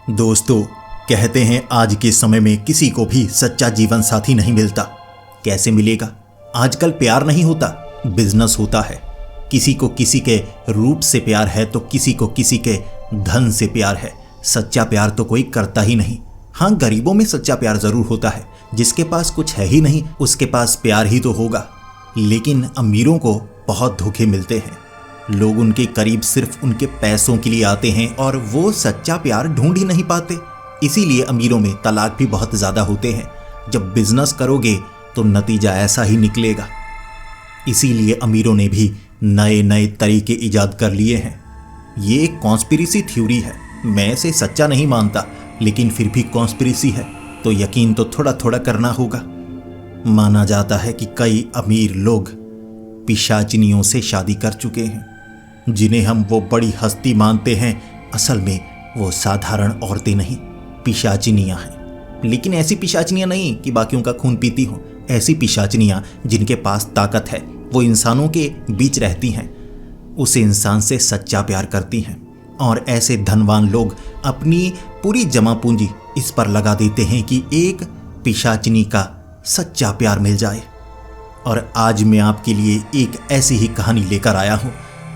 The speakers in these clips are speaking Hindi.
दोस्तों, कहते हैं आज के समय में किसी को भी सच्चा जीवन साथी नहीं मिलता। कैसे मिलेगा? आजकल प्यार नहीं होता, बिजनेस होता है। किसी को किसी के रूप से प्यार है तो किसी को किसी के धन से प्यार है। सच्चा प्यार तो कोई करता ही नहीं। हाँ, गरीबों में सच्चा प्यार जरूर होता है। जिसके पास कुछ है ही नहीं उसके पास प्यार ही तो होगा। लेकिन अमीरों को बहुत धोखे मिलते हैं। लोग उनके करीब सिर्फ उनके पैसों के लिए आते हैं और वो सच्चा प्यार ढूंढ ही नहीं पाते। इसीलिए अमीरों में तलाक भी बहुत ज़्यादा होते हैं। जब बिजनेस करोगे तो नतीजा ऐसा ही निकलेगा। इसीलिए अमीरों ने भी नए नए तरीके ईजाद कर लिए हैं। ये एक कॉन्स्पिरेसी थ्योरी है। मैं इसे सच्चा नहीं मानता, लेकिन फिर भी कॉन्स्पिरेसी है तो यकीन तो थोड़ा थोड़ा करना होगा। माना जाता है कि कई अमीर लोग पिशाचिनियों से शादी कर चुके हैं, जिन्हें हम वो बड़ी हस्ती मानते हैं। असल में वो साधारण औरतें नहीं, पिशाचिनियां हैं। लेकिन ऐसी पिशाचिनियां नहीं कि बाकियों का खून पीती हों। ऐसी पिशाचिनियां जिनके पास ताकत है, वो इंसानों के बीच रहती हैं, उस इंसान से सच्चा प्यार करती हैं। और ऐसे धनवान लोग अपनी पूरी जमा पूंजी इस पर लगा देते हैं कि एक पिशाचिनी का सच्चा प्यार मिल जाए। और आज मैं आपके लिए एक ऐसी ही कहानी लेकर आया हूं,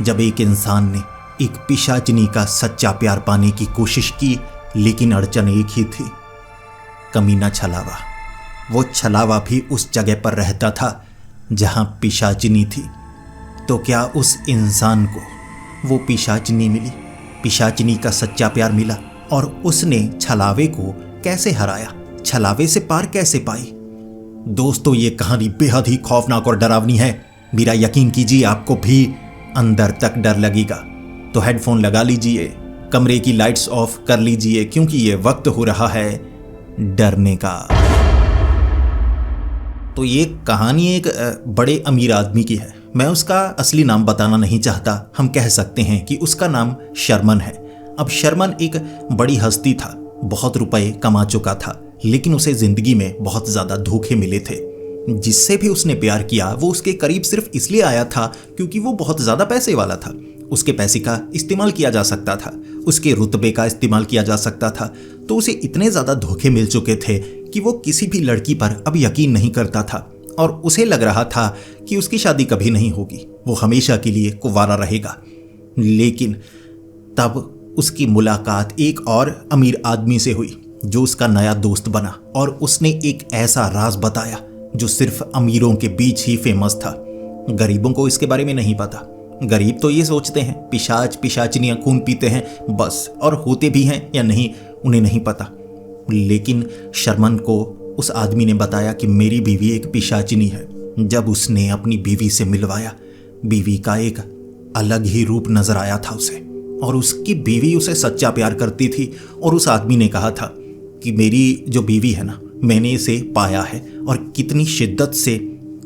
जब एक इंसान ने एक पिशाचिनी का सच्चा प्यार पाने की कोशिश की, लेकिन अड़चन एक ही थी, कमीना छलावा। वो छलावा भी उस जगह पर रहता था जहां पिशाचिनी थी। तो क्या उस इंसान को वो पिशाचिनी मिली? पिशाचिनी का सच्चा प्यार मिला और उसने छलावे को कैसे हराया? छलावे से पार कैसे पाई? दोस्तों, ये कहानी बेहद ही खौफनाक और डरावनी है। मेरा यकीन कीजिए, आपको भी अंदर तक डर लगेगा। तो हेडफोन लगा लीजिए, कमरे की लाइट्स ऑफ कर लीजिए, क्योंकि ये वक्त हो रहा है डरने का। तो ये कहानी एक बड़े अमीर आदमी की है। मैं उसका असली नाम बताना नहीं चाहता। हम कह सकते हैं कि उसका नाम शर्मन है। अब शर्मन एक बड़ी हस्ती था, बहुत रुपए कमा चुका था, लेकिन उसे जिंदगी में बहुत ज्यादा धोखे मिले थे। जिससे भी उसने प्यार किया वो उसके करीब सिर्फ इसलिए आया था क्योंकि वो बहुत ज्यादा पैसे वाला था। उसके पैसे का इस्तेमाल किया जा सकता था, उसके रुतबे का इस्तेमाल किया जा सकता था। तो उसे इतने ज्यादा धोखे मिल चुके थे कि वो किसी भी लड़की पर अब यकीन नहीं करता था और उसे लग रहा था कि उसकी शादी कभी नहीं होगी, वो हमेशा के लिए कुंवारा रहेगा। लेकिन तब उसकी मुलाकात एक और अमीर आदमी से हुई जो उसका नया दोस्त बना, और उसने एक ऐसा राज बताया जो सिर्फ अमीरों के बीच ही फेमस था। गरीबों को इसके बारे में नहीं पता। गरीब तो ये सोचते हैं पिशाचिनियां खून पीते हैं बस, और होते भी हैं या नहीं उन्हें नहीं पता। लेकिन शर्मन को उस आदमी ने बताया कि मेरी बीवी एक पिशाचिनी है। जब उसने अपनी बीवी से मिलवाया, बीवी का एक अलग ही रूप नजर आया था उसे, और उसकी बीवी उसे सच्चा प्यार करती थी। और उस आदमी ने कहा था कि मेरी जो बीवी है ना, मैंने इसे पाया है और कितनी शिद्दत से,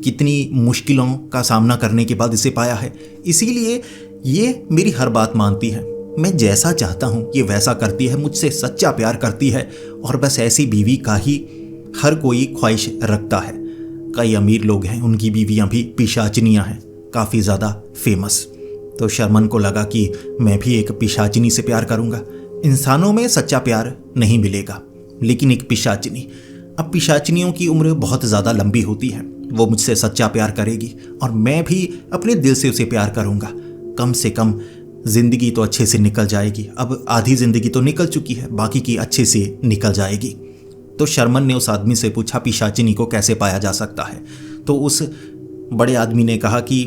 कितनी मुश्किलों का सामना करने के बाद इसे पाया है। इसीलिए ये मेरी हर बात मानती है। मैं जैसा चाहता हूँ ये वैसा करती है, मुझसे सच्चा प्यार करती है। और बस ऐसी बीवी का ही हर कोई ख्वाहिश रखता है। कई अमीर लोग हैं, उनकी बीवियाँ भी पिशाचिनियाँ हैं, काफ़ी ज़्यादा फेमस। तो शर्मन को लगा कि मैं भी एक पिशाचिनी से प्यार करूँगा। इंसानों में सच्चा प्यार नहीं मिलेगा, लेकिन एक पिशाचिनी। अब पिशाचिनियों की उम्र बहुत ज़्यादा लंबी होती है। वो मुझसे सच्चा प्यार करेगी और मैं भी अपने दिल से उसे प्यार करूँगा। कम से कम ज़िंदगी तो अच्छे से निकल जाएगी। अब आधी ज़िंदगी तो निकल चुकी है, बाकी की अच्छे से निकल जाएगी। तो शर्मन ने उस आदमी से पूछा पिशाचिनी को कैसे पाया जा सकता है। तो उस बड़े आदमी ने कहा कि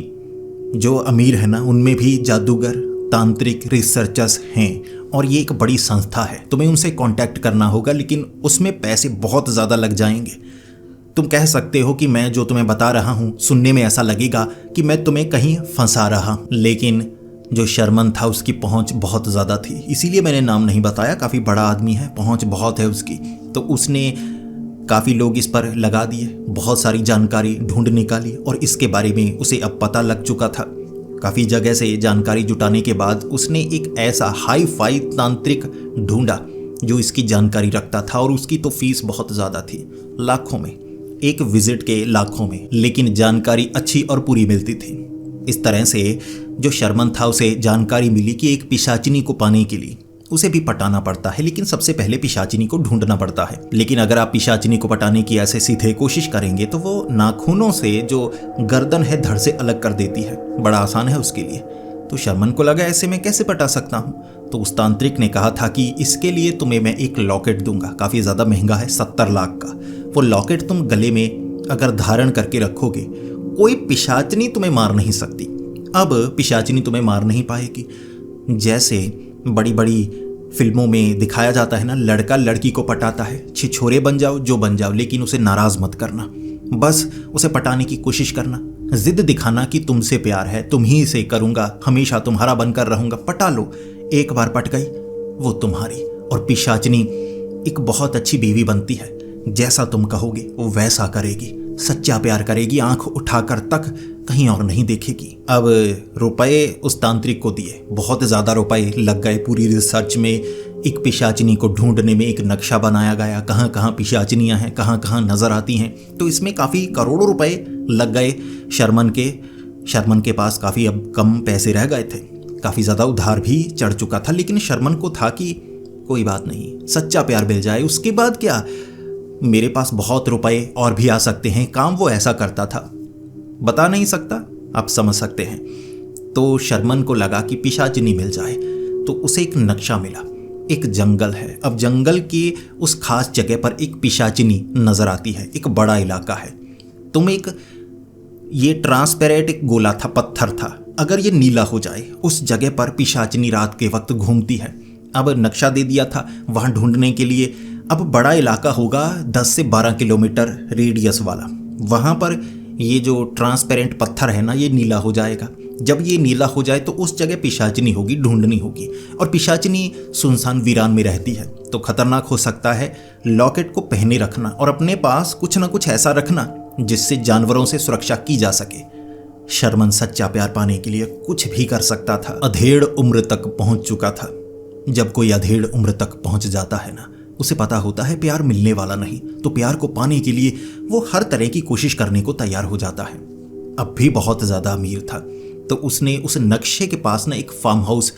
जो अमीर है ना, उनमें भी जादूगर, तांत्रिक, रिसर्चर्स हैं और ये एक बड़ी संस्था है। तुम्हें उनसे कांटेक्ट करना होगा, लेकिन उसमें पैसे बहुत ज़्यादा लग जाएंगे। तुम कह सकते हो कि मैं जो तुम्हें बता रहा हूँ सुनने में ऐसा लगेगा कि मैं तुम्हें कहीं फंसा रहा हूँ, लेकिन जो शर्मन था उसकी पहुँच बहुत ज़्यादा थी। इसीलिए मैंने नाम नहीं बताया। काफ़ी बड़ा आदमी है, पहुँच बहुत है उसकी। तो उसने काफ़ी लोग इस पर लगा दिए, बहुत सारी जानकारी ढूंढ निकाली और इसके बारे में उसे अब पता लग चुका था। काफ़ी जगह से जानकारी जुटाने के बाद उसने एक ऐसा हाई फाई तांत्रिक ढूंढा जो इसकी जानकारी रखता था। और उसकी तो फीस बहुत ज़्यादा थी, लाखों में, एक विजिट के लाखों में, लेकिन जानकारी अच्छी और पूरी मिलती थी। इस तरह से जो शर्मन था उसे जानकारी मिली कि एक पिशाचिनी को पाने के लिए उसे भी पटाना पड़ता है, लेकिन सबसे पहले पिशाचिनी को ढूंढना पड़ता है। लेकिन अगर आप पिशाचिनी को पटाने की ऐसे सीधे कोशिश करेंगे तो वो नाखूनों से जो गर्दन है धड़ से अलग कर देती है। बड़ा आसान है उसके लिए। तो शर्मन को लगा ऐसे में कैसे पटा सकता हूँ। तो उस तांत्रिक ने कहा था कि इसके लिए तुम्हें मैं एक लॉकेट दूंगा, काफ़ी ज़्यादा महंगा है, 70 लाख का। वो लॉकेट तुम गले में अगर धारण करके रखोगे, कोई पिशाचिनी तुम्हें मार नहीं सकती। अब पिशाचिनी तुम्हें मार नहीं पाएगी। जैसे बड़ी बड़ी फिल्मों में दिखाया जाता है ना, लड़का लड़की को पटाता है, छिछोरे बन जाओ जो बन जाओ, लेकिन उसे नाराज मत करना, बस उसे पटाने की कोशिश करना, जिद दिखाना कि तुमसे प्यार है, तुम ही से करूंगा, हमेशा तुम्हारा बनकर रहूंगा। पटा लो, एक बार पट गई वो तुम्हारी। और पिशाचिनी एक बहुत अच्छी बीवी बनती है, जैसा तुम कहोगे वो वैसा करेगी, सच्चा प्यार करेगी, आंख उठाकर तक कहीं और नहीं देखेगी। अब रुपए उस तांत्रिक को दिए, बहुत ज़्यादा रुपए लग गए। पूरी रिसर्च में एक पिशाचिनी को ढूंढने में एक नक्शा बनाया गया, कहाँ कहाँ पिशाचिनियाँ हैं, कहाँ कहाँ नज़र आती हैं। तो इसमें काफ़ी करोड़ों रुपए लग गए शर्मन के पास काफ़ी अब कम पैसे रह गए थे, काफ़ी ज़्यादा उधार भी चढ़ चुका था। लेकिन शर्मन को था कि कोई बात नहीं, सच्चा प्यार मिल जाए, उसके बाद क्या, मेरे पास बहुत रुपए और भी आ सकते हैं। काम वो ऐसा करता था, बता नहीं सकता, आप समझ सकते हैं। तो शर्मन को लगा कि पिशाचिनी मिल जाए। तो उसे एक नक्शा मिला, एक जंगल है। अब जंगल की उस खास जगह पर एक पिशाचिनी नजर आती है, एक बड़ा इलाका है। ये ट्रांसपेरेंट एक गोला था, पत्थर था, अगर ये नीला हो जाए, उस जगह पर पिशाचिनी रात के वक्त घूमती है। अब नक्शा दे दिया था वहां ढूंढने के लिए। अब बड़ा इलाका होगा 10 से 12 किलोमीटर रेडियस वाला, वहां पर ये जो ट्रांसपेरेंट पत्थर है ना, ये नीला हो जाएगा। जब ये नीला हो जाए तो उस जगह पिशाचिनी होगी, ढूंढनी होगी। और पिशाचिनी सुनसान वीरान में रहती है, तो खतरनाक हो सकता है। लॉकेट को पहने रखना और अपने पास कुछ ना कुछ ऐसा रखना जिससे जानवरों से सुरक्षा की जा सके। शर्मन सच्चा प्यार पाने के लिए कुछ भी कर सकता था। अधेड़ उम्र तक पहुंच चुका था। जब कोई अधेड़ उम्र तक पहुंच जाता है ना, उसे पता होता है प्यार मिलने वाला नहीं, तो प्यार को पाने के लिए वो हर तरह की कोशिश करने को तैयार हो जाता है। अब भी बहुत ज़्यादा अमीर था, तो उसने उस नक्शे के पास ना एक फार्म हाउस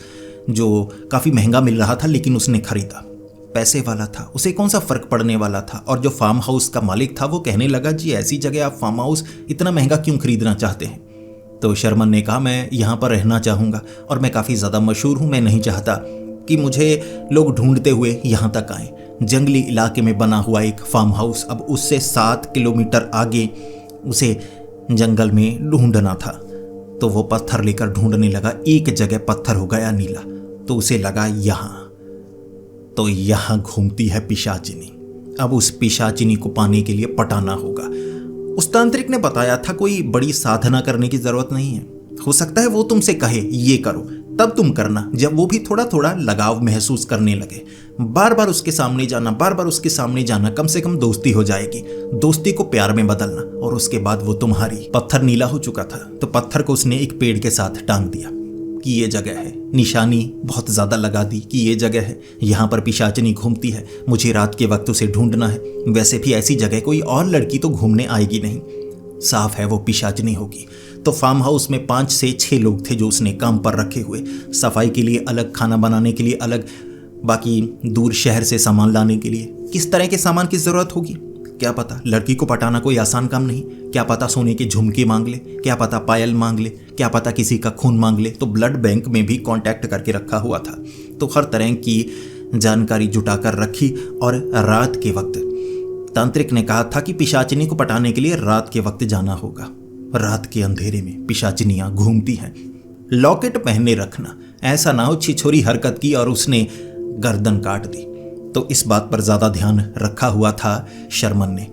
जो काफ़ी महंगा मिल रहा था, लेकिन उसने खरीदा। पैसे वाला था, उसे कौन सा फ़र्क पड़ने वाला था। और जो फार्म हाउस का मालिक था वो कहने लगा, जी ऐसी जगह आप फार्म हाउस इतना महंगा क्यों खरीदना चाहते हैं। तो शर्मन ने कहा, मैं यहाँ पर रहना चाहूँगा और मैं काफ़ी ज़्यादा मशहूर हूँ, मैं नहीं चाहता कि मुझे लोग ढूंढते हुए यहाँ तक आएँ। जंगली इलाके में बना हुआ एक फार्म हाउस, अब उससे 7 किलोमीटर आगे उसे जंगल में ढूंढना था। तो वो पत्थर लेकर ढूंढने लगा, एक जगह पत्थर हो गया नीला, तो उसे लगा यहाँ, तो यहाँ घूमती है पिशाचिनी। अब उस पिशाचिनी को पाने के लिए पटाना होगा। उस तांत्रिक ने बताया था कोई बड़ी साधना करने की जरूरत नहीं है, हो सकता है वो तुमसे कहे ये करो, तब तुम करना। जब वो भी थोड़ा थोड़ा लगाव महसूस करने लगे, बार बार उसके सामने जाना, बार बार उसके सामने जाना, कम से कम दोस्ती हो जाएगी, दोस्ती को प्यार में बदलना, और उसके बाद वो तुम्हारी। पत्थर नीला हो चुका था, तो पत्थर को उसने एक पेड़ के साथ टांग दिया कि ये जगह है। निशानी बहुत ज़्यादा लगा दी कि ये जगह है, यहाँ पर पिशाचिनी घूमती है, मुझे रात के वक्त उसे ढूंढना है। वैसे भी ऐसी जगह कोई और लड़की तो घूमने आएगी नहीं, साफ है वो पिशाचिनी होगी। तो फार्म हाउस में 5 से 6 लोग थे जो उसने काम पर रखे हुए, सफाई के लिए अलग, खाना बनाने के लिए अलग, बाकी दूर शहर से सामान लाने के लिए। किस तरह के सामान की ज़रूरत होगी क्या पता, लड़की को पटाना कोई आसान काम नहीं। क्या पता सोने के झुमके मांग ले, क्या पता पायल मांग ले, क्या पता किसी का खून मांग ले। तो ब्लड बैंक में भी कांटेक्ट करके रखा हुआ था, तो हर तरह की जानकारी जुटाकर रखी। और रात के वक्त तांत्रिक ने कहा था कि पिशाचिनी को पटाने के लिए रात के वक्त जाना होगा। रात के अंधेरे में पिशाचिनियां घूमती हैं, लॉकेट पहने रखना, ऐसा ना हो छिछोरी हरकत की और उसने गर्दन काट दी। तो इस बात पर ज़्यादा ध्यान रखा हुआ था शर्मन ने।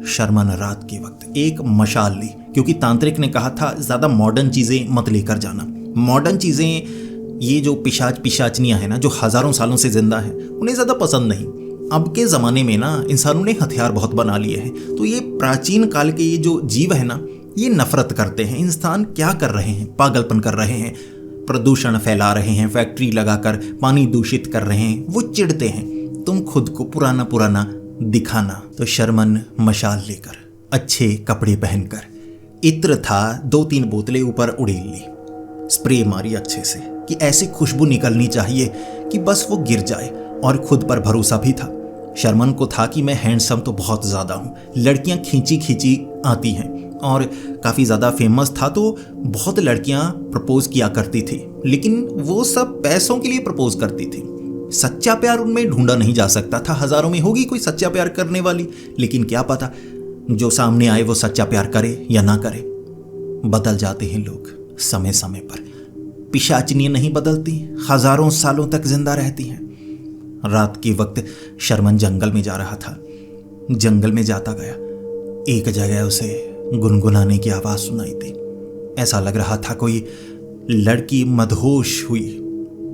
शर्मन रात के वक्त एक मशाल ली, क्योंकि तांत्रिक ने कहा था ज़्यादा मॉडर्न चीज़ें मत लेकर जाना। मॉडर्न चीज़ें, ये जो पिशाचनियाँ हैं ना, जो हज़ारों सालों से जिंदा हैं, उन्हें ज़्यादा पसंद नहीं। अब के ज़माने में ना इंसानों ने हथियार बहुत बना लिए हैं, तो ये प्राचीन काल के ये जो जीव है ना, ये नफरत करते हैं। इंसान क्या कर रहे हैं, पागलपन कर रहे हैं, प्रदूषण फैला रहे हैं, फैक्ट्री लगाकर पानी दूषित कर रहे हैं, वो चिढ़ते हैं। तुम खुद को पुराना पुराना दिखाना। तो शर्मन मशाल लेकर, अच्छे कपड़े पहनकर, इत्र था, 2-3 बोतलें ऊपर उड़ेल ली, स्प्रे मारी अच्छे से कि ऐसी खुशबू निकलनी चाहिए कि बस वो गिर जाए। और खुद पर भरोसा भी था। शर्मन को था कि मैं हैंडसम तो बहुत ज़्यादा हूँ, लड़कियाँ खींची खींची आती हैं, और काफ़ी ज़्यादा फेमस था तो बहुत लड़कियाँ प्रपोज किया करती थी, लेकिन वो सब पैसों के लिए प्रपोज करती थी। सच्चा प्यार उनमें ढूंढा नहीं जा सकता था। हज़ारों में होगी कोई सच्चा प्यार करने वाली, लेकिन क्या पता जो सामने आए वो सच्चा प्यार करे या ना करे। बदल जाते हैं लोग समय समय पर, पिशाचिनियाँ नहीं बदलती, हज़ारों सालों तक जिंदा रहती हैं। रात के वक्त शर्मन जंगल में जा रहा था। जंगल में जाता गया, एक जगह उसे गुनगुनाने की आवाज़ सुनाई दी। ऐसा लग रहा था कोई लड़की मदहोश हुई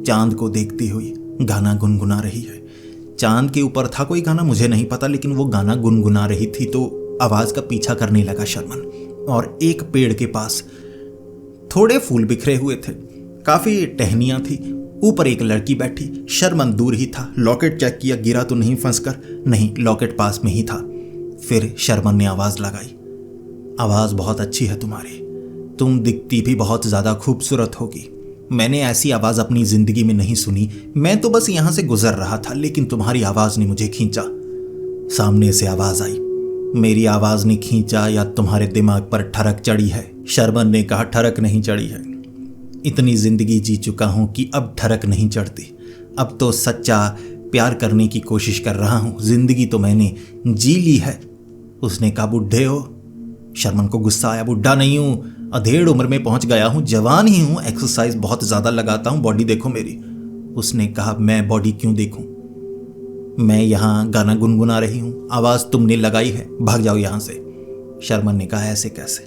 चांद को देखती हुई गाना गुनगुना रही है। चांद के ऊपर था कोई गाना, मुझे नहीं पता, लेकिन वो गाना गुनगुना रही थी। तो आवाज़ का पीछा करने लगा शर्मन, और एक पेड़ के पास थोड़े फूल बिखरे हुए थे, काफ़ी टहनियाँ थी, ऊपर एक लड़की बैठी। शर्मन दूर ही था, लॉकेट चेक किया, गिरा तो नहीं फंसकर, नहीं, लॉकेट पास में ही था। फिर शर्मन ने आवाज़ लगाई, आवाज़ बहुत अच्छी है तुम्हारी, तुम दिखती भी बहुत ज़्यादा खूबसूरत होगी। मैंने ऐसी आवाज़ अपनी ज़िंदगी में नहीं सुनी, मैं तो बस यहाँ से गुजर रहा था, लेकिन तुम्हारी आवाज़ ने मुझे खींचा। सामने से आवाज़ आई, मेरी आवाज़ ने खींचा या तुम्हारे दिमाग पर ठरक चढ़ी है? शर्मन ने कहा, ठरक नहीं चढ़ी है, इतनी ज़िंदगी जी चुका हूँ कि अब ठरक नहीं चढ़ती। अब तो सच्चा प्यार करने की कोशिश कर रहा हूँ, ज़िंदगी तो मैंने जी ली है। उसने कहा, बुढ़े हो? शर्मन को गुस्सा आया, बुढ़ा नहीं हूँ, अधेड़ उम्र में पहुँच गया हूँ, जवान ही हूँ, एक्सरसाइज बहुत ज़्यादा लगाता हूँ, बॉडी देखो मेरी। उसने कहा, मैं बॉडी क्यों देखूँ, मैं यहाँ गाना गुनगुना रही हूँ, आवाज़ तुमने लगाई है, भाग जाओ यहाँ से। शर्मन ने कहा, ऐसे कैसे?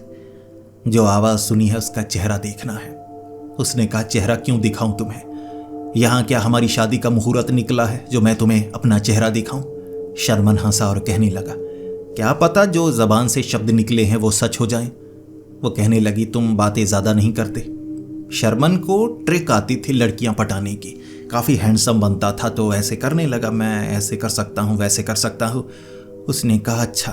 जो आवाज़ सुनी है उसका चेहरा देखना है। उसने कहा, चेहरा क्यों दिखाऊं तुम्हें? यहाँ क्या हमारी शादी का मुहूर्त निकला है जो मैं तुम्हें अपना चेहरा दिखाऊं? शर्मन हंसा और कहने लगा, क्या पता जो ज़बान से शब्द निकले हैं वो सच हो जाएं। वो कहने लगी, तुम बातें ज़्यादा नहीं करते। शर्मन को ट्रिक आती थी लड़कियां पटाने की, काफ़ी हैंडसम बनता था तो ऐसे करने लगा, मैं ऐसे कर सकता हूँ, वैसे कर सकता हूँ। उसने कहा, अच्छा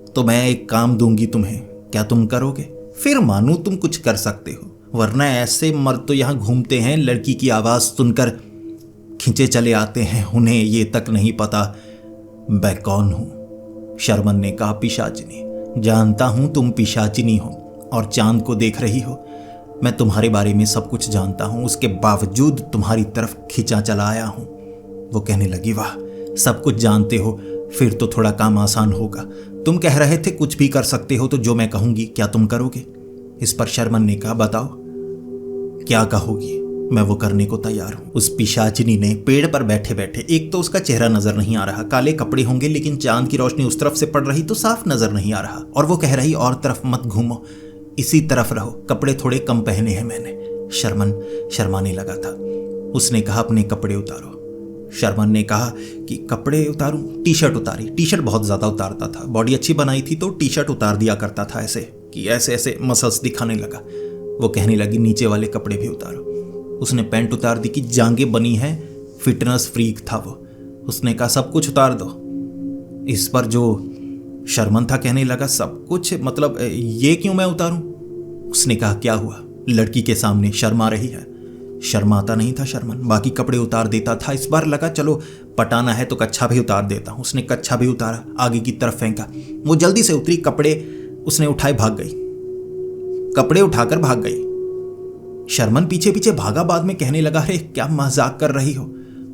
तो मैं एक काम दूंगी तुम्हें, क्या तुम करोगे? फिर मानूं तुम कुछ कर सकते हो, वरना ऐसे मर्द तो यहाँ घूमते हैं, लड़की की आवाज़ सुनकर खींचे चले आते हैं, उन्हें ये तक नहीं पता मैं कौन हूँ। शर्मन ने कहा, पिशाचिनी। जानता हूँ तुम पिशाचिनी हो और चांद को देख रही हो, मैं तुम्हारे बारे में सब कुछ जानता हूँ, उसके बावजूद तुम्हारी तरफ खींचा चला आया हूँ। वो कहने लगी, वाह, सब कुछ जानते हो, फिर तो थोड़ा काम आसान होगा। तुम कह रहे थे कुछ भी कर सकते हो, तो जो मैं कहूँगी क्या तुम करोगे? इस पर शर्मन ने कहा, बताओ क्या कहोगी, मैं वो करने को तैयार हूँ। उस पिशाचिनी ने पेड़ पर बैठे बैठे, एक तो उसका चेहरा नजर नहीं आ रहा, काले कपड़े होंगे लेकिन चांद की रोशनी उस तरफ से पड़ रही तो साफ नजर नहीं आ रहा, और वो कह रही, और तरफ मत घूमो, इसी तरफ रहो, कपड़े थोड़े कम पहने हैं मैंने। शर्मन शर्माने लगा था। उसने कहा, अपने कपड़े उतारो। शर्मन ने कहा कि कपड़े उतारूं? टी शर्ट उतारी। टी शर्ट बहुत ज़्यादा उतारता था, बॉडी अच्छी बनाई थी तो टी शर्ट उतार दिया करता था, ऐसे कि ऐसे ऐसे मसल्स दिखाने लगा। वो कहने लगी, नीचे वाले कपड़े भी उतारो। उसने पैंट उतार दी कि जांघें बनी हैं, फिटनेस फ्रीक था वो। उसने कहा, सब कुछ उतार दो। इस पर जो शर्मन था कहने लगा, सब कुछ मतलब ये क्यों मैं उतारूं? उसने कहा, क्या हुआ, लड़की के सामने शर्मा रही है? शर्माता नहीं था शर्मन, बाकी कपड़े उतार देता था। इस बार लगा चलो पटाना है तो कच्छा भी उतार देता हूं। उसने कच्छा भी उतारा, आगे की तरफ फेंका। वो जल्दी से उतरी, कपड़े उसने उठाए, भाग गई, कपड़े उठाकर भाग गई। शर्मन पीछे पीछे भागा, बाद में कहने लगा, अरे क्या मजाक कर रही हो?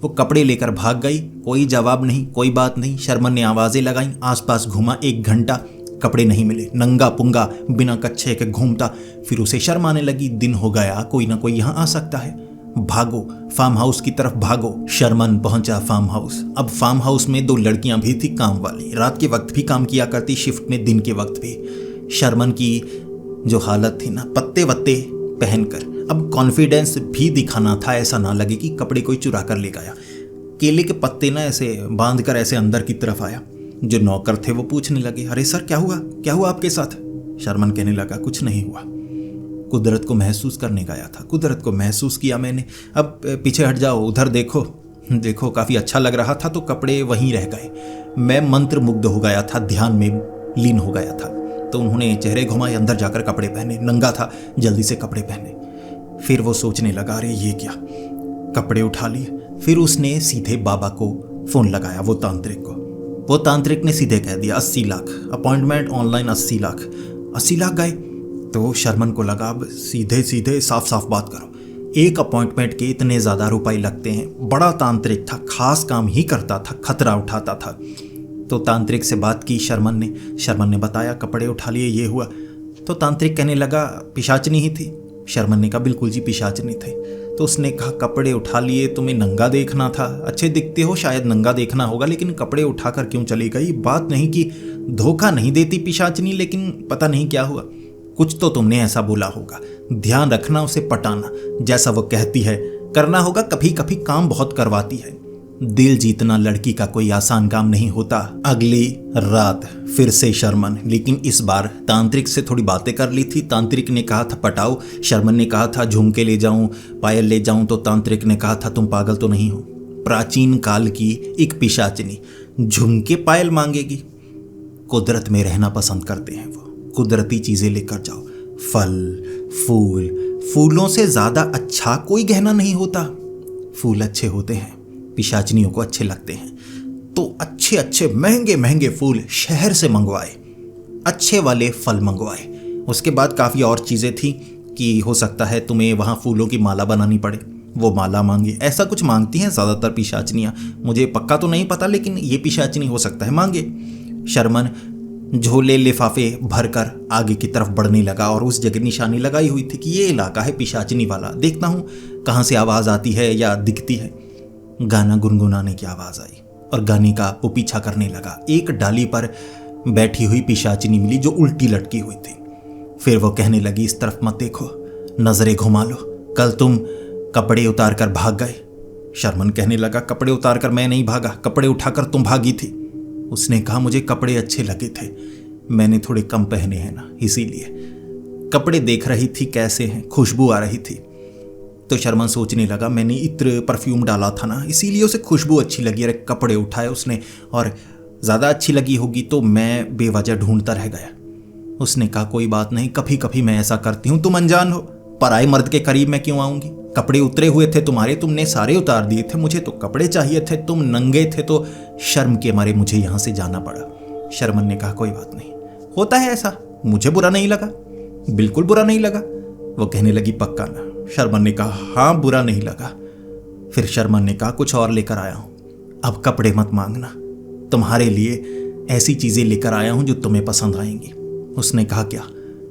वो कपड़े लेकर भाग गई, कोई जवाब नहीं, कोई बात नहीं। शर्मन ने आवाजें लगाई, आसपास घूमा, 1 घंटा कपड़े नहीं मिले, नंगा पुंगा बिना कच्छे के घूमता। फिर उसे शर्म आने लगी, दिन हो गया, कोई ना कोई यहाँ आ सकता है, भागो, फार्म हाउस की तरफ भागो। शर्मन पहुंचा फार्म हाउस। अब फार्म हाउस में 2 लड़कियां भी थी काम वाली, रात के वक्त भी काम किया करती, शिफ्ट में, दिन के वक्त भी। शर्मन की जो हालत थी ना, पत्ते वत्ते पहनकर, अब कॉन्फिडेंस भी दिखाना था, ऐसा ना लगे कि कपड़े कोई चुरा कर ले गया। केले के पत्ते ना ऐसे बांध कर ऐसे अंदर की तरफ आया। जो नौकर थे वो पूछने लगे, अरे सर क्या हुआ, क्या हुआ आपके साथ? शर्मन कहने लगा, कुछ नहीं हुआ, कुदरत को महसूस करने गया था, कुदरत को महसूस किया मैंने। अब पीछे हट जाओ, उधर देखो, देखो काफ़ी अच्छा लग रहा था तो कपड़े वहीं रह गए। मैं मंत्र मुग्ध हो गया था, ध्यान में लीन हो गया था। तो उन्होंने चेहरे घुमाए, अंदर जाकर कपड़े पहने, नंगा था, जल्दी से कपड़े पहने। फिर वो सोचने लगा, अरे ये क्या, कपड़े उठा लिए। फिर उसने सीधे बाबा को फ़ोन लगाया, वो तांत्रिक को। वो तांत्रिक ने सीधे कह दिया 80 लाख, अपॉइंटमेंट ऑनलाइन 80 लाख। 80 लाख गए। तो शर्मन को लगा, अब सीधे सीधे साफ साफ बात करो, एक अपॉइंटमेंट के इतने ज़्यादा रुपए लगते हैं। बड़ा तांत्रिक था, खास काम ही करता था, खतरा उठाता था। तो तांत्रिक से बात की शर्मन ने बताया कपड़े उठा लिए, ये हुआ। तो तांत्रिक कहने लगा पिशाचनी ही थी। शर्मन ने कहा बिल्कुल जी पिशाचनी थे। तो उसने कहा कपड़े उठा लिए, तुम्हें नंगा देखना था, अच्छे दिखते हो, शायद नंगा देखना होगा, लेकिन कपड़े उठाकर क्यों चली गई? बात नहीं कि धोखा नहीं देती पिशाचनी, लेकिन पता नहीं क्या हुआ, कुछ तो तुमने ऐसा बोला होगा। ध्यान रखना, उसे पटाना, जैसा वो कहती है करना होगा। कभी कभी काम बहुत करवाती है। दिल जीतना लड़की का कोई आसान काम नहीं होता। अगली रात फिर से शर्मन, लेकिन इस बार तांत्रिक से थोड़ी बातें कर ली थी। तांत्रिक ने कहा था पटाओ, शर्मन ने कहा था झुमके ले जाऊं, पायल ले जाऊं, तो तांत्रिक ने कहा था तुम पागल तो नहीं हो, प्राचीन काल की एक पिशाचनी झुमके पायल मांगेगी? कुदरत में रहना पसंद करते हैं वो, कुदरती चीजें लेकर जाओ, फल फूल। फूलों से ज्यादा अच्छा कोई गहना नहीं होता। फूल अच्छे होते हैं, पिशाचनियों को अच्छे लगते हैं, तो अच्छे अच्छे महंगे महंगे फूल शहर से मंगवाए, अच्छे वाले फल मंगवाए। उसके बाद काफ़ी और चीज़ें थी कि हो सकता है तुम्हें वहाँ फूलों की माला बनानी पड़े, वो माला मांगे। ऐसा कुछ मांगती हैं ज़्यादातर पिशाचनियाँ, मुझे पक्का तो नहीं पता, लेकिन ये पिशाचनी हो सकता है मांगे। शर्मन झोले लिफाफे भरकर आगे की तरफ बढ़ने लगा और उस जगह निशानी लगाई हुई थी कि ये इलाका है पिशाचनी वाला, देखता हूँ कहाँ से आवाज़ आती है या दिखती है। गाना गुनगुनाने की आवाज़ आई और गाने का वो पीछा करने लगा। एक डाली पर बैठी हुई पिशाचिनी मिली जो उल्टी लटकी हुई थी। फिर वो कहने लगी इस तरफ मत देखो, नजरें घुमा लो, कल तुम कपड़े उतार कर भाग गए। शर्मन कहने लगा कपड़े उतार कर मैं नहीं भागा, कपड़े उठाकर तुम भागी थी। उसने कहा मुझे कपड़े अच्छे लगे थे, मैंने थोड़े कम पहने हैं ना, इसीलिए। कपड़े देख रही थी कैसे हैं, खुशबू आ रही थी। तो शर्मन सोचने लगा मैंने इत्र परफ्यूम डाला था ना, इसीलिए उसे खुशबू अच्छी लगी। अरे कपड़े उठाए उसने और ज़्यादा अच्छी लगी होगी तो मैं बेवजह ढूंढता रह गया। उसने कहा कोई बात नहीं, कभी कभी मैं ऐसा करती हूँ, तुम अनजान हो, पराए मर्द के करीब मैं क्यों आऊँगी? कपड़े उतरे हुए थे तुम्हारे, तुमने सारे उतार दिए थे, मुझे तो कपड़े चाहिए थे, तुम नंगे थे तो शर्म के मारे मुझे यहाँ से जाना पड़ा। शर्मन ने कहा कोई बात नहीं, होता है ऐसा, मुझे बुरा नहीं लगा, बिल्कुल बुरा नहीं लगा। वो कहने लगी पक्का ना? शर्मन ने कहा हाँ बुरा नहीं लगा। फिर शर्मन ने कहा कुछ और लेकर आया हूँ, अब कपड़े मत मांगना, तुम्हारे लिए ऐसी चीज़ें लेकर आया हूँ जो तुम्हें पसंद आएंगी। उसने कहा क्या?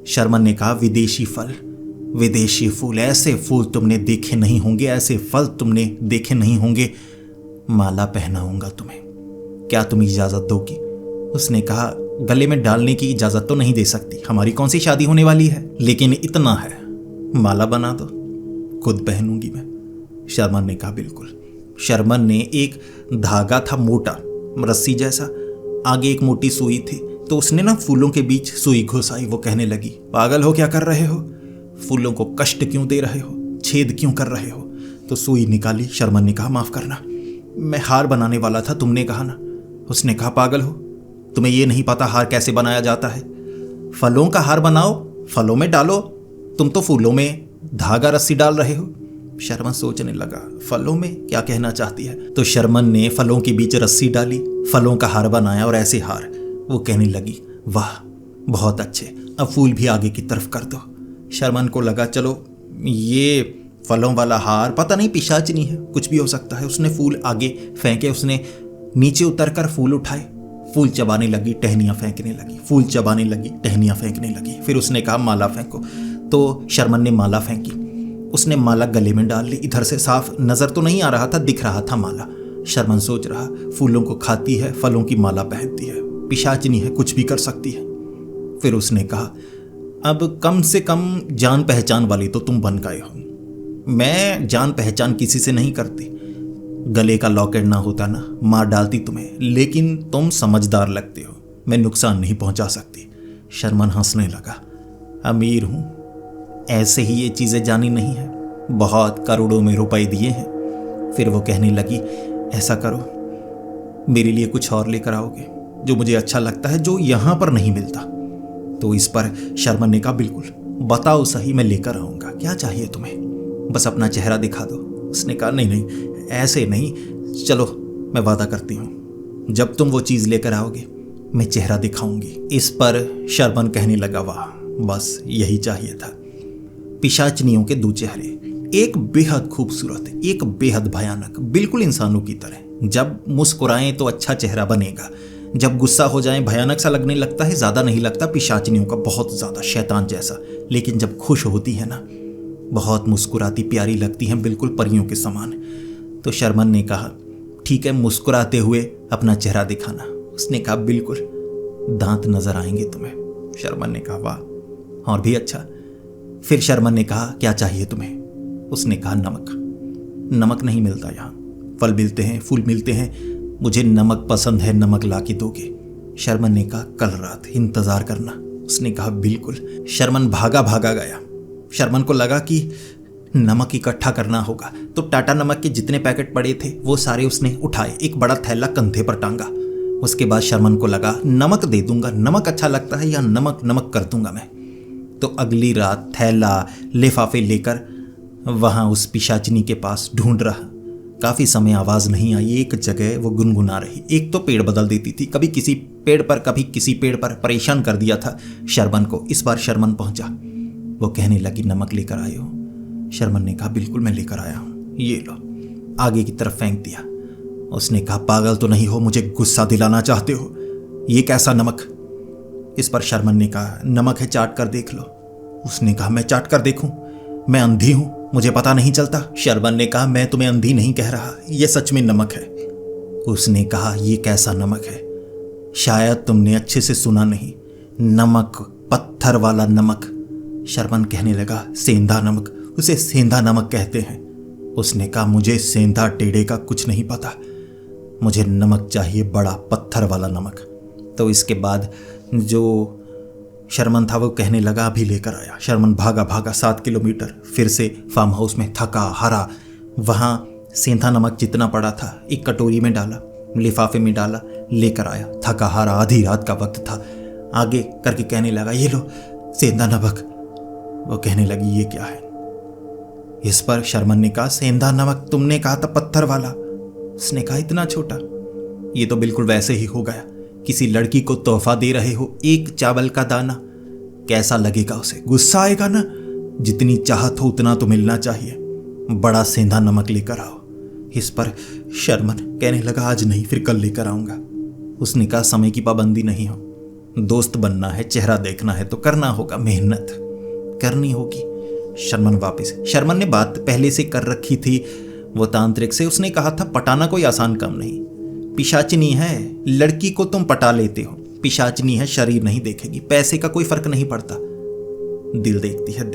शर्मन ने कहा विदेशी फल, विदेशी फूल, ऐसे फूल तुमने देखे नहीं होंगे, ऐसे फल तुमने देखे नहीं होंगे, माला पहनाऊंगा तुम्हें, क्या तुम इजाज़त दोगी? उसने कहा गले में डालने की इजाज़त तो नहीं दे सकती, हमारी कौन सी शादी होने वाली है, लेकिन इतना है माला बना दो, खुद पहनूंगी मैं। शर्मन ने कहा बिल्कुल। शर्मन ने एक धागा था मोटा रस्सी जैसा, आगे एक मोटी सुई थी, तो उसने ना फूलों के बीच सुई घुसाई। वो कहने लगी पागल हो, क्या कर रहे हो? फूलों को कष्ट क्यों दे रहे हो, छेद क्यों कर रहे हो? तो सुई निकाली। शर्मन ने कहा माफ करना, मैं हार बनाने वाला था, तुमने कहा ना। उसने कहा पागल हो, तुम्हें ये नहीं पता हार कैसे बनाया जाता है? फलों का हार बनाओ, फलों में डालो, तुम तो फूलों में धागा रस्सी डाल रहे हो। शर्मन सोचने लगा फलों में क्या कहना चाहती है। तो शर्मन ने फलों के बीच रस्सी डाली, फलों का हार बनाया और ऐसे हार। वो कहने लगी वाह बहुत अच्छे, अब फूल भी आगे की तरफ कर दो। शर्मन को लगा चलो ये फलों वाला हार पता नहीं पिशाचिनी है, कुछ भी हो सकता है। उसने फूल आगे फेंके, उसने नीचे उतरकर फूल उठाए, फूल चबाने लगी, टहनियाँ फेंकने लगी, फूल चबाने लगी, टहनियाँ फेंकने लगी। फिर उसने कहा माला फेंको, तो शर्मन ने माला फेंकी। उसने माला गले में डाल ली। इधर से साफ नज़र तो नहीं आ रहा था, दिख रहा था माला। शर्मन सोच रहा फूलों को खाती है, फलों की माला पहनती है, पिशाचिनी है, कुछ भी कर सकती है। फिर उसने कहा अब कम से कम जान पहचान वाली तो तुम बन गए हो, मैं जान पहचान किसी से नहीं करती, गले का लॉकेट ना होता ना मार डालती तुम्हें, लेकिन तुम समझदार लगते हो, मैं नुकसान नहीं पहुंचा सकती। शर्मन हंसने लगा, अमीर हूं, ऐसे ही ये चीज़ें जानी नहीं है, बहुत करोड़ों में रुपए दिए हैं। फिर वो कहने लगी ऐसा करो मेरे लिए कुछ और लेकर आओगे जो मुझे अच्छा लगता है, जो यहाँ पर नहीं मिलता। तो इस पर शर्मन ने कहा बिल्कुल, बताओ सही, मैं लेकर आऊँगा, क्या चाहिए तुम्हें? बस अपना चेहरा दिखा दो। उसने कहा नहीं नहीं ऐसे नहीं, चलो मैं वादा करती हूँ जब तुम वो चीज़ लेकर आओगे मैं चेहरा दिखाऊंगी। इस पर शर्मन कहने लगा वाह बस यही चाहिए था। पिशाचनियों के दो चेहरे, एक बेहद खूबसूरत, एक बेहद भयानक, बिल्कुल इंसानों की तरह। जब मुस्कुराएं तो अच्छा चेहरा बनेगा, जब गुस्सा हो जाएं भयानक सा लगने लगता है, ज़्यादा नहीं लगता पिशाचनियों का, बहुत ज़्यादा शैतान जैसा। लेकिन जब खुश होती है ना बहुत मुस्कुराती प्यारी लगती हैं, बिल्कुल परियों के समान। तो शर्मन ने कहा ठीक है मुस्कुराते हुए अपना चेहरा दिखाना। उसने कहा बिल्कुल, दांत नजर आएंगे तुम्हें। शर्मन ने कहा वाह और भी अच्छा। फिर शर्मन ने कहा क्या चाहिए तुम्हें? उसने कहा नमक। नमक नहीं मिलता यहाँ, फल मिलते हैं, फूल मिलते हैं, मुझे नमक पसंद है, नमक ला के दोगे? शर्मन ने कहा कल रात इंतजार करना। उसने कहा बिल्कुल। शर्मन भागा भागा गया। शर्मन को लगा कि नमक इकट्ठा करना होगा, तो टाटा नमक के जितने पैकेट पड़े थे वो सारे उसने उठाए, एक बड़ा थैला कंधे पर टांगा। उसके बाद शर्मन को लगा नमक दे दूंगा, नमक अच्छा लगता है या नमक नमक कर दूंगा मैं। तो अगली रात थैला लिफाफे लेकर वहाँ उस पिशाचनी के पास ढूंढ रहा। काफ़ी समय आवाज़ नहीं आई। एक जगह वो गुनगुना रही। एक तो पेड़ बदल देती थी, कभी किसी पेड़ पर कभी किसी पेड़ पर, परेशान कर दिया था शर्मन को। इस बार शर्मन पहुंचा। वो कहने लगी नमक लेकर आए हो? शर्मन ने कहा बिल्कुल मैं लेकर आया हूँ, ये लो। आगे की तरफ फेंक दिया। उसने कहा पागल तो नहीं हो, मुझे गुस्सा दिलाना चाहते हो? ये कैसा नमक? इस पर शर्मन ने कहा नमक है, चाट कर देख लो। उसने कहा मैं चाट कर देखूं? मैं अंधी हूं, मुझे पता नहीं चलता। शर्मन ने कहा मैं तुम्हें अंधी नहीं कह रहा, ये सच में नमक है। उसने कहा ये कैसा नमक है? शायद तुमने अच्छे से सुना नहीं, नमक, पत्थर वाला नमक। शर्मन कहने लगा सेंधा नमक, उसे सेंधा नमक कहते हैं। उसने कहा मुझे सेंधा टेढ़े का कुछ नहीं पता, मुझे नमक चाहिए बड़ा, पत्थर वाला नमक। तो इसके बाद जो शर्मन था वो कहने लगा अभी लेकर आया। शर्मन भागा भागा 7 किलोमीटर, फिर से फार्म हाउस में थका हारा। वहाँ सेंधा नमक जितना पड़ा था एक कटोरी में डाला, लिफाफे में डाला, लेकर आया। थका हारा, आधी रात का वक्त था। आगे करके कहने लगा ये लो सेंधा नमक। वो कहने लगी ये क्या है? इस पर शर्मन ने कहा सेंधा नमक, तुमने कहा था पत्थर वाला। उसने कहा इतना छोटा? ये तो बिल्कुल वैसे ही हो गया, किसी लड़की को तोहफा दे रहे हो, एक चावल का दाना। कैसा लगेगा उसे? गुस्सा आएगा ना। जितनी चाहत हो उतना तो मिलना चाहिए, बड़ा सेंधा नमक लेकर आओ। इस पर शर्मन कहने लगा आज नहीं, फिर कल लेकर आऊंगा। उसने कहा समय की पाबंदी नहीं हो, दोस्त बनना है, चेहरा देखना है तो करना होगा, मेहनत करनी होगी। शर्मन ने बात पहले से कर रखी थी वो तांत्रिक से। उसने कहा था पटाना कोई आसान काम नहीं, पिशाचनी है, लड़की को तुम पटा लेते हो, पिशाचनी है, शरीर नहीं देखेगी, पैसे का कोई फर्क नहीं पड़ता, दिल देखती है।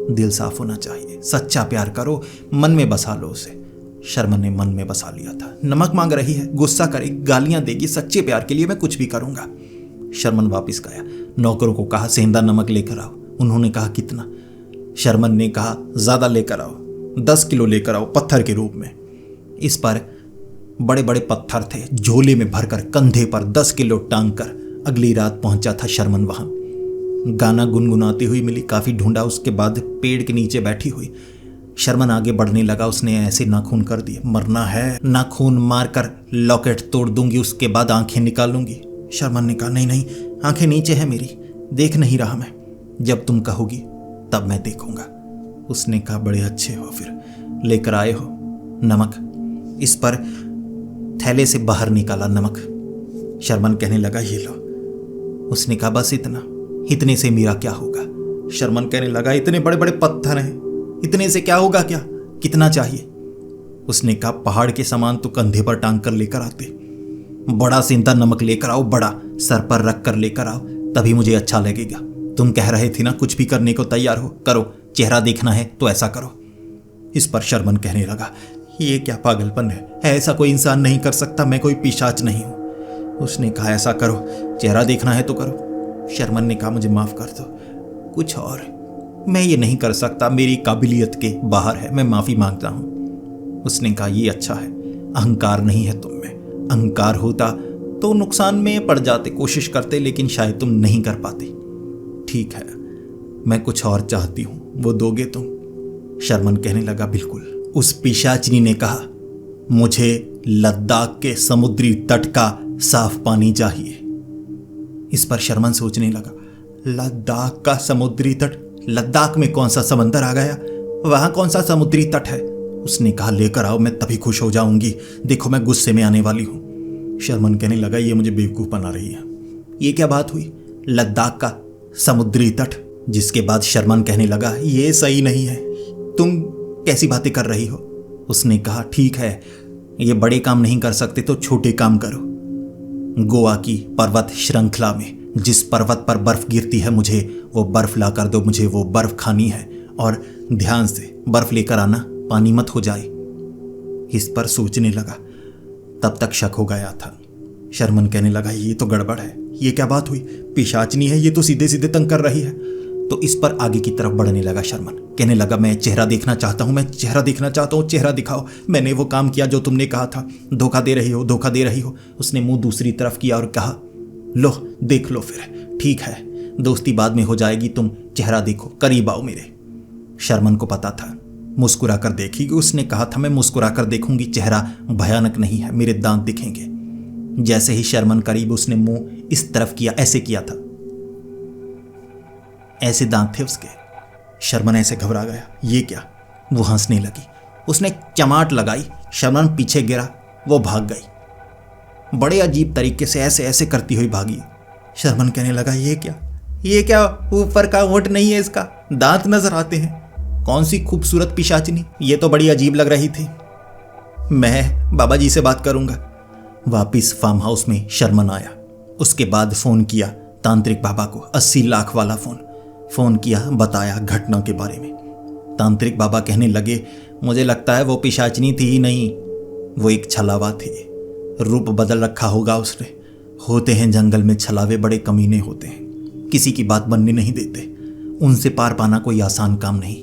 दिल साफ होना चाहिए, सच्चा प्यार करो, मन में बसा लो उसे। शर्मन ने मन में बसा लिया था। नमक मांग रही है, गुस्सा करेगी, गालियां देगी, सच्चे प्यार के लिए मैं कुछ भी करूंगा। शर्मन वापस गया, नौकरों को कहा सेंधा नमक लेकर आओ। उन्होंने कहा कितना? शर्मन ने कहा ज्यादा लेकर आओ, 10 किलो लेकर आओ, पत्थर के रूप में। इस पर बड़े बड़े पत्थर थे, झोले में भरकर कंधे पर 10 किलो टांग कर अगली रात पहुंचा था शर्मन वहां। गाना गुनगुनाती हुई मिली, काफी ढूंढा, उसके बाद पेड़ के नीचे बैठी हुई। शर्मन आगे बढ़ने लगा, उसने ऐसे नाखून कर दिए, मरना है, नाखून मारकर लॉकेट तोड़ दूंगी, उसके बाद आंखें निकालूंगी। शर्मन ने कहा नहीं नहीं, आंखें नीचे है मेरी, देख नहीं रहा मैं, जब तुम कहोगी तब मैं देखूंगा। उसने कहा बड़े अच्छे हो, फिर लेकर आए हो नमक। इस पर थैले से बाहर निकाला नमक। शर्मन कहने लगा ये लो। उसने कहा बस इतना, इतने से मेरा क्या होगा? शर्मन कहने लगा इतने बड़े बड़े पत्थर हैं, इतने से क्या होगा? क्या कितना चाहिए? उसने कहा पहाड़ के समान तो कंधे पर टांग कर लेकर आते, बड़ा सेंधा नमक लेकर आओ, बड़ा सर पर रख कर लेकर आओ, तभी मुझे अच्छा लगेगा। तुम कह रहे थे ना कुछ भी करने को तैयार हो, करो, चेहरा देखना है तो ऐसा करो। इस पर शर्मन कहने लगा ये क्या पागलपन है, ऐसा कोई इंसान नहीं कर सकता, मैं कोई पिशाच नहीं हूं। उसने कहा ऐसा करो, चेहरा देखना है तो करो। शर्मन ने कहा मुझे माफ कर दो, कुछ और मैं ये नहीं कर सकता, मेरी काबिलियत के बाहर है, मैं माफी मांगता हूं। उसने कहा ये अच्छा है, अहंकार नहीं है तुम में, अहंकार होता तो नुकसान में पड़ जाते, कोशिश करते, लेकिन शायद तुम नहीं कर पाते। ठीक है, मैं कुछ और चाहती हूं, वो दोगे तुम? शर्मन कहने लगा, बिल्कुल। उस पिशाचिनी ने कहा, मुझे लद्दाख के समुद्री तट का साफ पानी चाहिए। इस पर शर्मन सोचने लगा, लद्दाख का समुद्री तट? लद्दाख में कौन सा समंदर आ गया? वहां कौन सा समुद्री तट है? उसने कहा, लेकर आओ, मैं तभी खुश हो जाऊंगी। देखो मैं गुस्से में आने वाली हूं। शर्मन कहने लगा, ये मुझे बेवकूफ बना रही है। ये क्या बात हुई, लद्दाख का समुद्री तट? जिसके बाद शर्मन कहने लगा, ये सही नहीं है, तुम कैसी बातें कर रही हो? उसने कहा, ठीक है, ये बड़े काम नहीं कर सकते तो छोटे काम करो। गोवा की पर्वत श्रृंखला में जिस पर्वत पर बर्फ गिरती है, मुझे वो बर्फ ला कर दो, मुझे वो बर्फ खानी है। और ध्यान से बर्फ लेकर आना, पानी मत हो जाए। इस पर सोचने लगा, तब तक शक हो गया था। शर्मन कहने लगा, ये तो गड़बड़ है, ये क्या बात हुई? पिशाचनी है ये तो, सीधे सीधे तंग कर रही है। तो इस पर आगे की तरफ बढ़ने लगा शर्मन। कहने लगा, मैं चेहरा देखना चाहता हूं, मैं चेहरा देखना चाहता हूं, चेहरा दिखाओ। मैंने वो काम किया जो तुमने कहा था, धोखा दे रही हो, धोखा दे रही हो। उसने मुंह दूसरी तरफ किया और कहा, लो देख लो फिर, ठीक है, दोस्ती बाद में हो जाएगी, तुम चेहरा देखो, करीब आओ मेरे। शर्मन को पता था, मुस्कुरा कर देखेगी। उसने कहा था, मैं मुस्कुरा कर देखूंगी, चेहरा भयानक नहीं है, मेरे दांत दिखेंगे। जैसे ही शर्मन करीब, उसने मुंह इस तरफ किया, ऐसे किया था, ऐसे दांत थे उसके। शर्मन ऐसे घबरा गया, ये क्या? वो हंसने लगी। उसने चमाट लगाई, शर्मन पीछे गिरा, वो भाग गई। बड़े अजीब तरीके से ऐसे ऐसे करती हुई भागी। शर्मन कहने लगा, ये क्या, ये क्या? ऊपर का होंठ नहीं है इसका, दांत नजर आते हैं। कौन सी खूबसूरत पिशाचिनी, ये तो बड़ी अजीब लग रही थी। मैं बाबा जी से बात करूंगा। वापिस फार्म हाउस में शर्मन आया। उसके बाद फोन किया तांत्रिक बाबा को, 80 लाख वाला फोन किया, बताया घटना के बारे में। तांत्रिक बाबा कहने लगे, मुझे लगता है वो पिशाचिनी थी ही नहीं, वो एक छलावा थी, रूप बदल रखा होगा उसने। होते हैं जंगल में छलावे, बड़े कमीने होते हैं, किसी की बात बनने नहीं देते, उनसे पार पाना कोई आसान काम नहीं।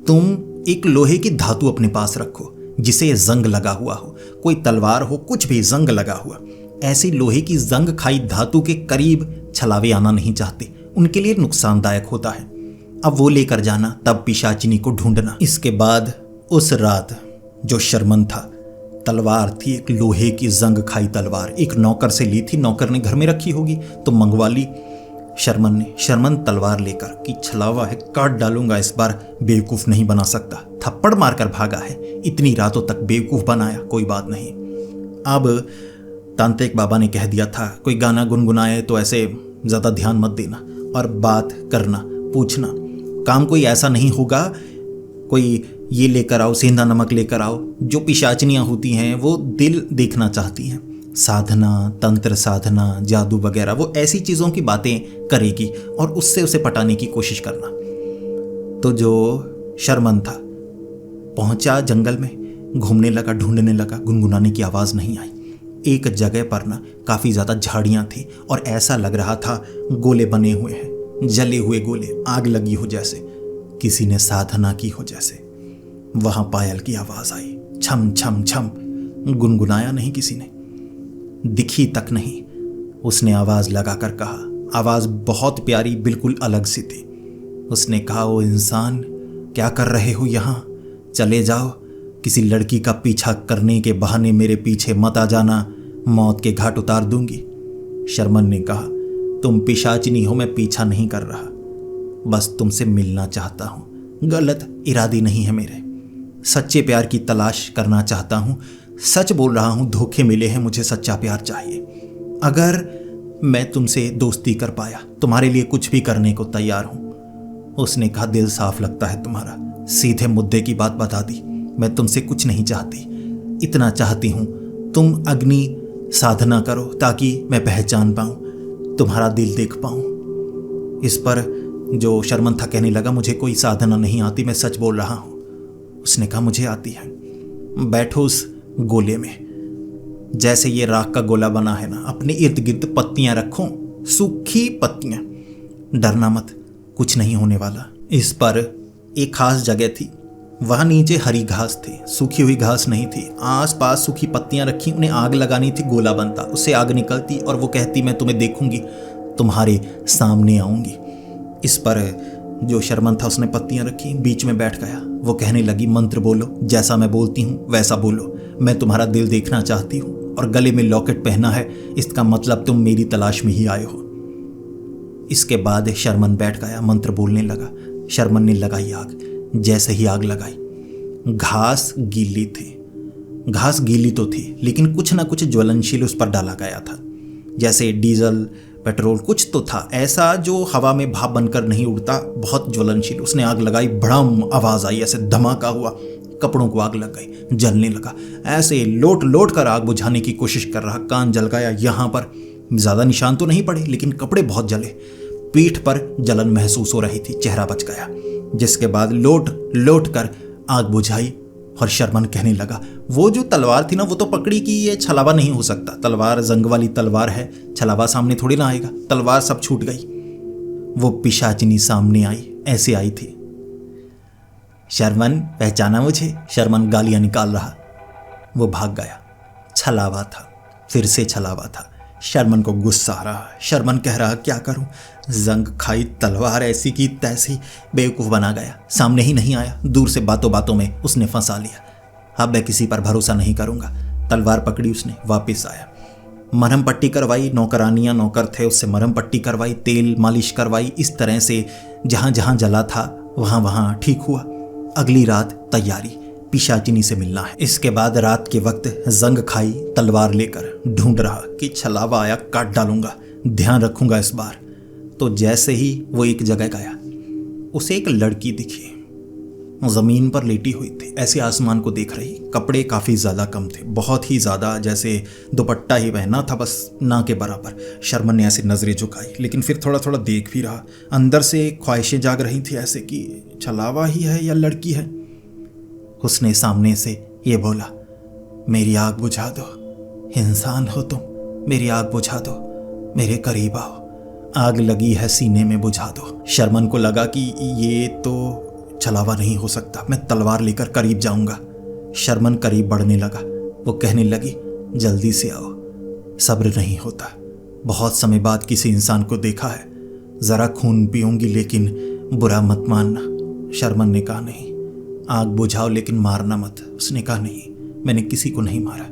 तुम एक लोहे की धातु अपने पास रखो जिसे जंग लगा हुआ हो, कोई तलवार हो, कुछ भी जंग लगा हुआ, ऐसी लोहे की जंग खाई धातु के करीब छलावे आना नहीं चाहते, उनके लिए नुकसानदायक होता है। अब वो लेकर जाना, तब पिशाचिनी को ढूंढना। इसके बाद उस रात जो शर्मन था, तलवार थी एक लोहे की जंग खाई तलवार, एक नौकर से ली थी, नौकर ने घर में रखी होगी तो मंगवा ली शर्मन ने। शर्मन तलवार लेकर कि छलावा है, काट डालूंगा, इस बार बेवकूफ नहीं बना सकता। थप्पड़ मारकर भागा है, इतनी रातों तक बेवकूफ बनाया, कोई बात नहीं। अब तांत्रिक बाबा ने कह दिया था, कोई गाना गुनगुनाए तो ऐसे ज़्यादा ध्यान मत देना, और बात करना, पूछना। काम कोई ऐसा नहीं होगा, कोई ये लेकर आओ, सेंधा नमक लेकर आओ। जो पिशाचनियाँ होती हैं वो दिल देखना चाहती हैं, साधना, तंत्र साधना, जादू वगैरह, वो ऐसी चीज़ों की बातें करेगी और उससे उसे पटाने की कोशिश करना। तो जो शर्मन था पहुंचा जंगल में, घूमने लगा, ढूंढने लगा, गुनगुनाने की आवाज़ नहीं आई। एक जगह पर ना काफ़ी ज़्यादा झाड़ियाँ थी और ऐसा लग रहा था गोले बने हुए हैं, जले हुए गोले, आग लगी हो जैसे, किसी ने साधना की हो जैसे। वहाँ पायल की आवाज़ आई, छम छम छम। गुनगुनाया नहीं किसी ने, दिखी तक नहीं। उसने आवाज़ लगाकर कहा, आवाज़ बहुत प्यारी, बिल्कुल अलग सी थी। उसने कहा, ओ इंसान, क्या कर रहे हो यहाँ? चले जाओ, किसी लड़की का पीछा करने के बहाने मेरे पीछे मत आ जाना, मौत के घाट उतार दूंगी। शर्मन ने कहा, तुम पिशाचिनी हो, मैं पीछा नहीं कर रहा, बस तुमसे मिलना चाहता हूँ, गलत इरादे नहीं है मेरे, सच्चे प्यार की तलाश करना चाहता हूँ, सच बोल रहा हूँ, धोखे मिले हैं, मुझे सच्चा प्यार चाहिए। अगर मैं तुमसे दोस्ती कर पाया, तुम्हारे लिए कुछ भी करने को तैयार हूँ। उसने कहा, दिल साफ लगता है तुम्हारा, सीधे मुद्दे की बात बता दी। मैं तुमसे कुछ नहीं चाहती, इतना चाहती हूँ तुम अग्नि साधना करो ताकि मैं पहचान पाऊँ, तुम्हारा दिल देख पाऊँ। इस पर जो शर्मन था कहने लगा, मुझे कोई साधना नहीं आती, मैं सच बोल रहा हूँ। उसने कहा, मुझे आती है। बैठो उस गोले में, जैसे ये राख का गोला बना है ना, अपने इर्द गिर्द पत्तियां रखो, सूखी पत्तियां, डरना मत, कुछ नहीं होने वाला। इस पर एक खास जगह थी, वहां नीचे हरी घास थी, सूखी हुई घास नहीं थी। आस पास सूखी पत्तियां रखी, उन्हें आग लगानी थी, गोला बनता, उससे आग निकलती और वो कहती, मैं तुम्हें देखूंगी, तुम्हारे सामने आऊंगी। इस पर जो शर्मन था उसने पत्तियां रखी, बीच में बैठ गया। वो कहने लगी, मंत्र बोलो, जैसा मैं बोलती हूँ वैसा बोलो। मैं तुम्हारा दिल देखना चाहती हूँ और गले में लॉकेट पहना है, इसका मतलब तुम मेरी तलाश में ही आए हो। इसके बाद शर्मन बैठ गया, मंत्र बोलने लगा। शर्मन ने लगाई आग। जैसे ही आग लगाई, घास गीली थी। घास गीली तो थी लेकिन कुछ ना कुछ ज्वलनशील उस पर डाला गया था, जैसे डीजल, पेट्रोल, कुछ तो था ऐसा जो हवा में भाप बनकर नहीं उड़ता, बहुत ज्वलनशील। उसने आग लगाई, भड़म आवाज आई, ऐसे धमाका हुआ, कपड़ों को आग लग गई, जलने लगा। ऐसे लोट लोट कर आग बुझाने की कोशिश कर रहा, कान जल गया। यहाँ पर ज्यादा निशान तो नहीं पड़े लेकिन कपड़े बहुत जले, पीठ पर जलन महसूस हो रही थी, चेहरा बच गया। जिसके बाद लोट लोट कर आग बुझाई और शर्मन कहने लगा, वो जो तलवार थी ना वो तो पकड़ी कि ये छलावा नहीं हो सकता, तलवार जंग वाली तलवार है, छलावा सामने थोड़ी ना आएगा। तलवार सब छूट गई। वो पिशाचिनी सामने आई, ऐसे आई थी। शर्मन, पहचाना मुझे? शर्मन गालियां निकाल रहा। वो भाग गया। छलावा था, फिर से छलावा था। शर्मन को गुस्सा आ रहा। शर्मन कह रहा, क्या करूं? जंग खाई तलवार ऐसी की तैसी, बेवकूफ बना गया, सामने ही नहीं आया, दूर से बातों बातों में उसने फंसा लिया। अब मैं किसी पर भरोसा नहीं करूंगा। तलवार पकड़ी उसने, वापस आया, मरहम पट्टी करवाई, नौकरानियां नौकर थे उससे मरहम पट्टी करवाई, तेल मालिश करवाई। इस तरह से जहां जहां जला था वहां वहां ठीक हुआ। अगली रात तैयारी, पिशाचिनी से मिलना है। इसके बाद रात के वक्त जंग खाई तलवार लेकर ढूंढ रहा कि छलावा आया काट डालूंगा, ध्यान रखूंगा इस बार। तो जैसे ही वो एक जगह गया, उसे एक लड़की दिखी, जमीन पर लेटी हुई थी, ऐसे आसमान को देख रही। कपड़े काफी ज्यादा कम थे, बहुत ही ज्यादा, जैसे दुपट्टा ही पहना था बस ना के बराबर। शर्मन ने ऐसे नजरें झुकाई, लेकिन फिर थोड़ा थोड़ा देख भी रहा। अंदर से ख्वाहिशें जाग रही थी ऐसे कि छलावा ही है या लड़की है। उसने सामने से ये बोला, मेरी आग बुझा दो, इंसान हो तुम, मेरी आग बुझा दो, मेरे करीब आओ, आग लगी है सीने में बुझा दो। शर्मन को लगा कि ये तो छलावा नहीं हो सकता, मैं तलवार लेकर करीब जाऊंगा। शर्मन करीब बढ़ने लगा। वो कहने लगी, जल्दी से आओ, सब्र नहीं होता, बहुत समय बाद किसी इंसान को देखा है, जरा खून पीऊंगी लेकिन बुरा मत मानना। शर्मन ने कहा, नहीं, आग बुझाओ लेकिन मारना मत। उसने कहा, नहीं, मैंने किसी को नहीं मारा,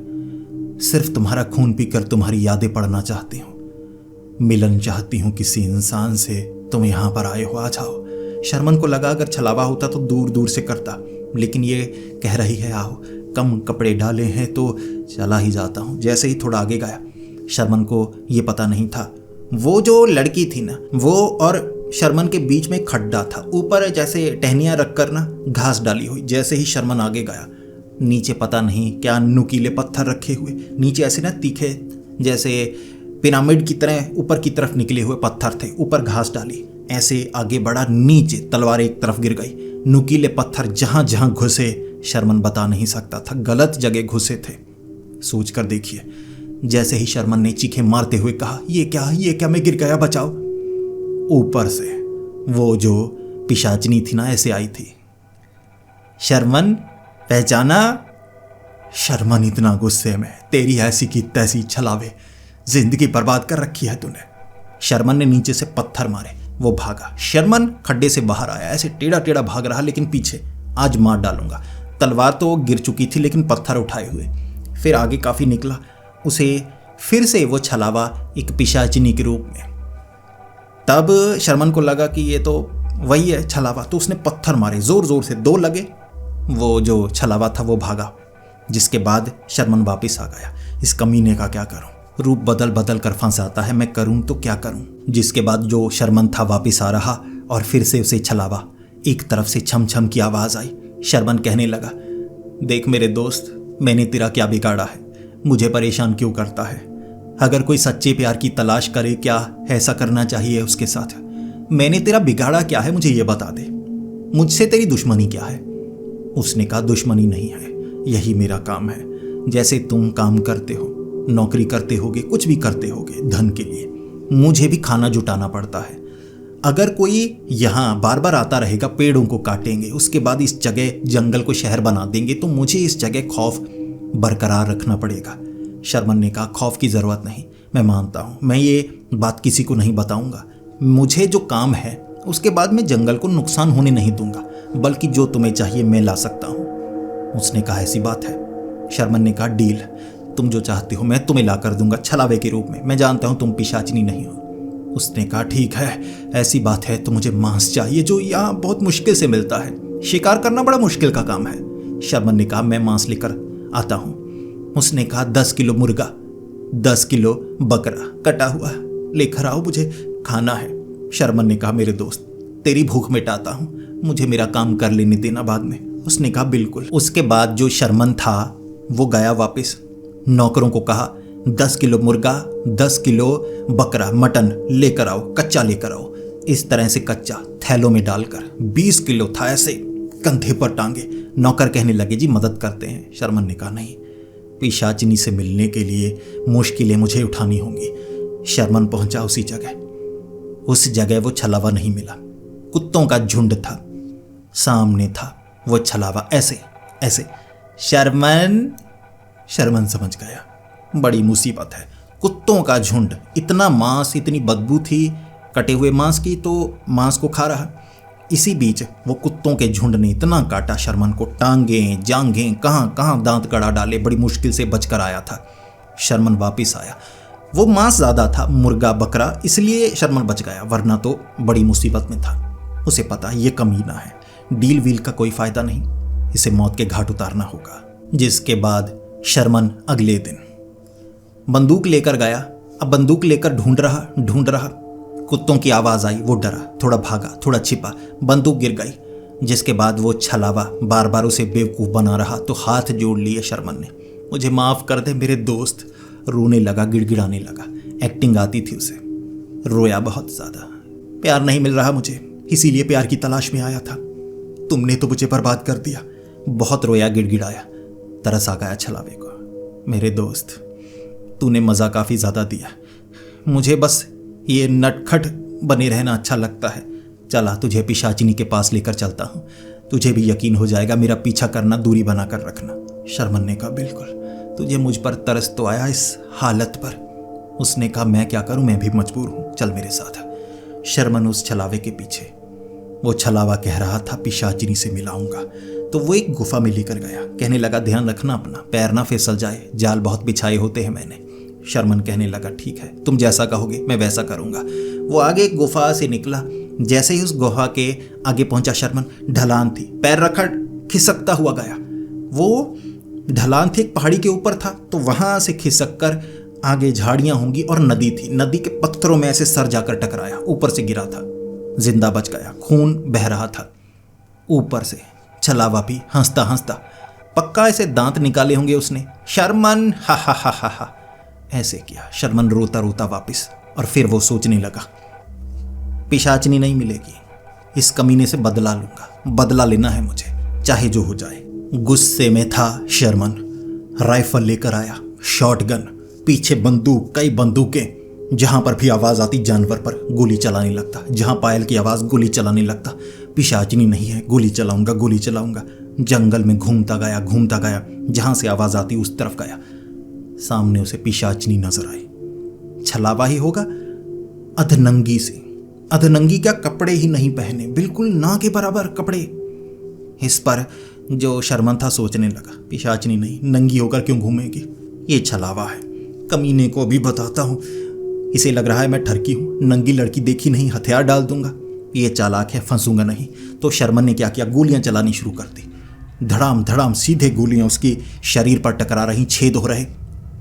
सिर्फ तुम्हारा खून पीकर तुम्हारी यादें पढ़ना चाहती हूँ, मिलन चाहती हूँ किसी इंसान से। तुम यहाँ पर आए हो, आ जाओ। शर्मन को लगा अगर छलावा होता तो दूर दूर से करता, लेकिन ये कह रही है आओ, कम कपड़े डाले हैं तो चला ही जाता हूँ। जैसे ही थोड़ा आगे गया, शर्मन को ये पता नहीं था वो जो लड़की थी ना, वो और शर्मन के बीच में खड्डा था, ऊपर जैसे टहनियां रखकर ना घास डाली हुई। जैसे ही शर्मन आगे गया, नीचे पता नहीं क्या नुकीले पत्थर रखे हुए, नीचे ऐसे ना तीखे जैसे पिरामिड की तरह ऊपर की तरफ निकले हुए पत्थर थे, ऊपर घास डाली। ऐसे आगे बढ़ा, नीचे तलवार एक तरफ गिर गई। नुकीले पत्थर जहां जहां घुसे शर्मन बता नहीं सकता था, गलत जगह घुसे थे। सोच कर देखिए। जैसे ही शर्मन ने चीखें मारते हुए कहा, ये क्या, मैं गिर गया, बचाओ। ऊपर से वो जो पिशाचिनी थी ना, ऐसे आई थी। शर्मन, पहचाना? शर्मन इतना गुस्से में, तेरी ऐसी की तैसी छलावे, जिंदगी बर्बाद कर रखी है तूने। शर्मन ने नीचे से पत्थर मारे, वो भागा। शर्मन खड्डे से बाहर आया, ऐसे टेढ़ा टेढ़ा भाग रहा, लेकिन पीछे, आज मार डालूंगा। तलवार तो गिर चुकी थी लेकिन पत्थर उठाए हुए। फिर आगे काफी निकला, उसे फिर से वो छलावा एक पिशाचिनी के रूप में। तब शर्मन को लगा कि ये तो वही है छलावा, तो उसने पत्थर मारे जोर जोर से, 2 लगे। वो जो छलावा था वो भागा। जिसके बाद शर्मन वापिस आ गया। इस कमीने का क्या करूं, रूप बदल बदल कर फंसाता है, मैं करूं तो क्या करूं। जिसके बाद जो शर्मन था वापिस आ रहा और फिर से उसे छलावा। एक तरफ से छम छम की आवाज आई। शर्मन कहने लगा, देख मेरे दोस्त, मैंने तेरा क्या बिगाड़ा है, मुझे परेशान क्यों करता है। अगर कोई सच्चे प्यार की तलाश करे, क्या ऐसा करना चाहिए उसके साथ। मैंने तेरा बिगाड़ा क्या है, मुझे ये बता दे, मुझसे तेरी दुश्मनी क्या है। उसने कहा, दुश्मनी नहीं है, यही मेरा काम है। जैसे तुम काम करते हो, नौकरी करते होगे, कुछ भी करते होगे धन के लिए, मुझे भी खाना जुटाना पड़ता है। अगर कोई यहाँ बार बार आता रहेगा, पेड़ों को काटेंगे, उसके बाद इस जगह जंगल को शहर बना देंगे, तो मुझे इस जगह खौफ बरकरार रखना पड़ेगा। शर्मन ने कहा, खौफ की जरूरत नहीं, मैं मानता हूँ, मैं ये बात किसी को नहीं बताऊंगा। मुझे जो काम है उसके बाद मैं जंगल को नुकसान होने नहीं दूंगा, बल्कि जो तुम्हें चाहिए मैं ला सकता हूँ। उसने कहा ऐसी बात है। शर्मन ने कहा डील, तुम जो चाहते हो मैं तुम्हें ला कर दूंगा छलावे के रूप में। मैं जानता हूँ तुम पिशाचिनी नहीं हो। उसने कहा ठीक है, ऐसी बात है तो मुझे मांस चाहिए जो यहाँ बहुत मुश्किल से मिलता है। शिकार करना बड़ा मुश्किल का काम है। शर्मन ने कहा मैं मांस लेकर आता हूँ। उसने कहा 10 किलो मुर्गा, 10 किलो बकरा कटा हुआ लेकर आओ, मुझे खाना है। शर्मन ने कहा मेरे दोस्त, तेरी भूख मिटाता हूँ, मुझे मेरा काम कर लेने देना बाद में। उसने कहा बिल्कुल। उसके बाद जो शर्मन था वो गया वापस, नौकरों को कहा 10 किलो मुर्गा, 10 किलो बकरा मटन लेकर आओ, कच्चा लेकर आओ। इस तरह से कच्चा थैलों में डालकर 20 किलो था ऐसे कंधे पर टांगे। नौकर कहने लगे जी मदद करते हैं। शर्मन ने कहा नहीं, पिशाचिनी से मिलने के लिए मुश्किलें मुझे उठानी होंगी। शर्मन पहुंचा उसी जगह। उस जगह वो छलावा नहीं मिला, कुत्तों का झुंड था। सामने था वो छलावा, ऐसे ऐसे। शर्मन समझ गया बड़ी मुसीबत है। कुत्तों का झुंड, इतना मांस, इतनी बदबू थी कटे हुए मांस की, तो मांस को खा रहा। इसी बीच वो कुत्तों के झुंड ने इतना काटा शर्मन को, टांगें जांघें कहाँ कहाँ दांत गड़ा डाले। बड़ी मुश्किल से बचकर आया था। शर्मन वापिस आया। वो मांस ज़्यादा था, मुर्गा बकरा, इसलिए शर्मन बच गया, वरना तो बड़ी मुसीबत में था। उसे पता ये कमीना है, डील वील का कोई फायदा नहीं, इसे मौत के घाट उतारना होगा। जिसके बाद शर्मन अगले दिन बंदूक लेकर गया। अब बंदूक लेकर ढूंढ रहा। कुत्तों की आवाज़ आई, वो डरा, थोड़ा भागा, थोड़ा छिपा, बंदूक गिर गई। जिसके बाद वो छलावा बार बार उसे बेवकूफ़ बना रहा, तो हाथ जोड़ लिए शर्मन ने, मुझे माफ़ कर दे मेरे दोस्त। रोने लगा, गिड़गिड़ाने लगा। एक्टिंग आती थी उसे। रोया बहुत ज़्यादा। प्यार नहीं मिल रहा मुझे, इसीलिए प्यार की तलाश में आया था। तुमने तो मुझे बर्बाद कर दिया। बहुत रोया, गिड़गिड़ाया। तरस आ गया छलावे को। मेरे दोस्त, तूने मज़ा काफ़ी ज़्यादा दिया, मुझे बस ये नटखट बने रहना अच्छा लगता है। चला तुझे पिशाचिनी के पास लेकर चलता हूँ, तुझे भी यकीन हो जाएगा। मेरा पीछा करना, दूरी बना कर रखना। शर्मन ने कहा बिल्कुल, तुझे मुझ पर तरस तो आया इस हालत पर। उसने कहा मैं क्या करूँ, मैं भी मजबूर हूँ, चल मेरे साथ। शर्मन उस छलावे के पीछे। वो छलावा कह रहा था पिशाचिनी से मिलाऊंगा, तो वो एक गुफा में लेकर गया। कहने लगा ध्यान रखना अपना, पैर ना फिसल जाए, जाल बहुत बिछाए होते हैं मैंने। शर्मन कहने लगा ठीक है, तुम जैसा कहोगे मैं वैसा करूंगा। वो आगे एक गुफा से निकला। जैसे ही उस गुफा के आगे पहुंचा शर्मन, ढलान थी, पैर रखा, खिसकता हुआ गया। वो ढलान थी, एक पहाड़ी के ऊपर था, तो वहां से खिसक कर आगे झाड़ियां होंगी और नदी थी। नदी के पत्थरों में ऐसे सर जाकर टकराया, ऊपर से गिरा था, जिंदा बच गया। खून बह रहा था ऊपर से। छलावा भी हंसता हंसता, पक्का ऐसे दांत निकाले होंगे उसने। शर्मन हा हा हा हा हा ऐसे किया। शर्मन रोता रोता वापस। और फिर वो सोचने लगा पिशाचिनी नहीं मिलेगी, इस कमीने से बदला लूंगा, बदला लेना है मुझे, चाहे जो हो जाए। गुस्से में था शर्मन। राइफल लेकर आया, शॉटगन, पीछे बंदूक, कई बंदूकें। जहां पर भी आवाज आती जानवर पर गोली चलाने लगता, जहां पायल की आवाज गोली चलाने लगता। पिशाचिनी नहीं है, गोली चलाऊंगा, गोली चलाऊंगा। जंगल में घूमता गया, जहां से आवाज आती उस तरफ गया। सामने उसे पिशाचिनी नजर आई। छलावा ही होगा, अधनंगी से। अधनंगी क्या, कपड़े ही नहीं पहने, बिल्कुल ना के बराबर कपड़े। इस पर जो शर्मन था सोचने लगा पिशाचिनी नहीं, नंगी होकर क्यों घूमेगी, ये छलावा है। कमीने को भी बताता हूँ, इसे लग रहा है मैं ठरकी हूँ, नंगी लड़की देखी नहीं हथियार डाल दूंगा, ये चालाक है, फंसूंगा नहीं। तो शर्मन ने क्या किया, गोलियां चलानी शुरू कर दी। धड़ाम धड़ाम सीधे गोलियां उसकी शरीर पर टकरा रही, छेद हो रहे।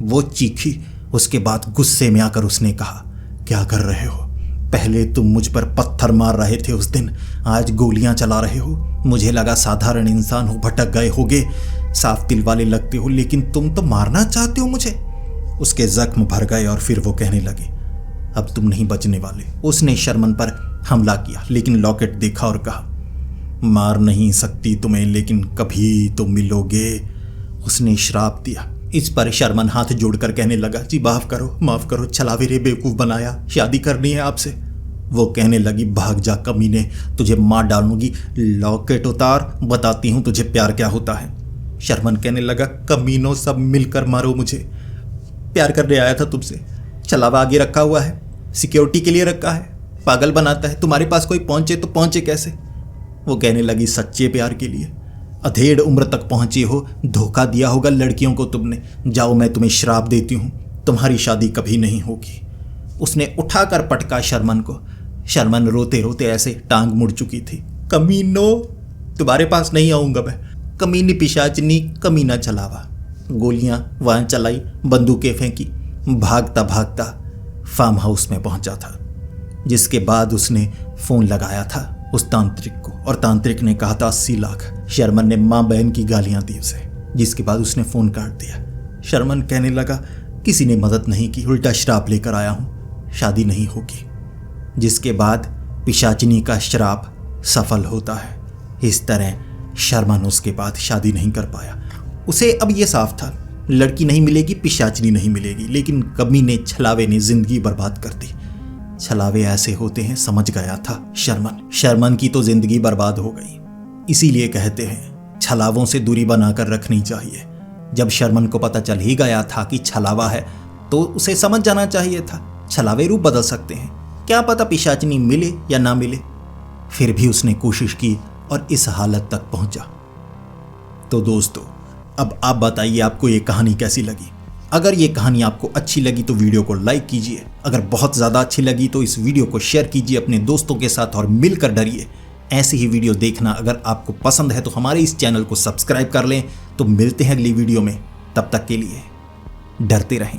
वो चीखी। उसके बाद गुस्से में आकर उसने कहा क्या कर रहे हो, पहले तुम मुझ पर पत्थर मार रहे थे उस दिन, आज गोलियां चला रहे हो। मुझे लगा साधारण इंसान हो, भटक गए होगे, साफ दिल वाले लगते हो, लेकिन तुम तो मारना चाहते हो मुझे। उसके जख्म भर गए और फिर वो कहने लगे अब तुम नहीं बचने वाले। उसने शर्मन पर हमला किया, लेकिन लॉकेट देखा और कहा मार नहीं सकती तुम्हें, लेकिन कभी तो मिलोगे। उसने श्राप दिया। इस पर शर्मन हाथ जोड़कर कहने लगा जी माफ करो, छलावे रे बेवकूफ बनाया, शादी करनी है आपसे। वो कहने लगी भाग जा कमीने, तुझे मार डालूंगी, लॉकेट उतार, बताती हूँ तुझे प्यार क्या होता है। शर्मन कहने लगा कमीनों सब मिलकर मारो मुझे, प्यार करने आया था तुमसे, छलावा आगे रखा हुआ है, सिक्योरिटी के लिए रखा है, पागल बनाता है। तुम्हारे पास कोई पहुंचे तो पहुंचे कैसे? वो कहने लगी, सच्चे प्यार के लिए। अधेड़ उम्र तक पहुंचे हो, धोखा दिया होगा लड़कियों को तुमने। जाओ, मैं तुम्हें श्राप देती हूँ, तुम्हारी शादी कभी नहीं होगी। उसने उठाकर पटका शर्मन को। शर्मन रोते रोते ऐसे टांग मुड़ चुकी थी। कमीनो, तुम्हारे पास नहीं आऊंगा मैं। कमीनी पिशाचनी, कमीना छलावा। गोलियां वहां चलाई, बंदूकें फेंकी। भागता भागता फार्म हाउस में पहुंचा था, जिसके बाद उसने फोन लगाया था उस तांत्रिक को, और तांत्रिक ने कहा था 80 लाख। शर्मन ने माँ बहन की गालियां दी उसे, जिसके बाद उसने फोन काट दिया। शर्मन कहने लगा, किसी ने मदद नहीं की, उल्टा श्राप लेकर आया हूं, शादी नहीं होगी। जिसके बाद पिशाचिनी का श्राप सफल होता है। इस तरह शर्मन उसके बाद शादी नहीं कर पाया। उसे अब यह साफ था, लड़की नहीं मिलेगी, पिशाचिनी नहीं मिलेगी, लेकिन कमीने छलावे ने जिंदगी बर्बाद कर दी। छलावे ऐसे होते हैं, समझ गया था शर्मन की तो जिंदगी बर्बाद हो गई। इसीलिए कहते हैं छलावों से दूरी बनाकर रखनी चाहिए। जब शर्मन को पता चल ही गया था कि छलावा है, तो उसे समझ जाना चाहिए था छलावे रूप बदल सकते हैं, क्या पता पिशाचिनी मिले या ना मिले। फिर भी उसने कोशिश की और इस हालत तक पहुंचा। तो दोस्तों, अब आप बताइए आपको ये कहानी कैसी लगी। अगर ये कहानी आपको अच्छी लगी तो वीडियो को लाइक कीजिए। अगर बहुत ज़्यादा अच्छी लगी तो इस वीडियो को शेयर कीजिए अपने दोस्तों के साथ और मिलकर डरिए। ऐसी ही वीडियो देखना अगर आपको पसंद है तो हमारे इस चैनल को सब्सक्राइब कर लें। तो मिलते हैं अगली वीडियो में, तब तक के लिए डरते रहें।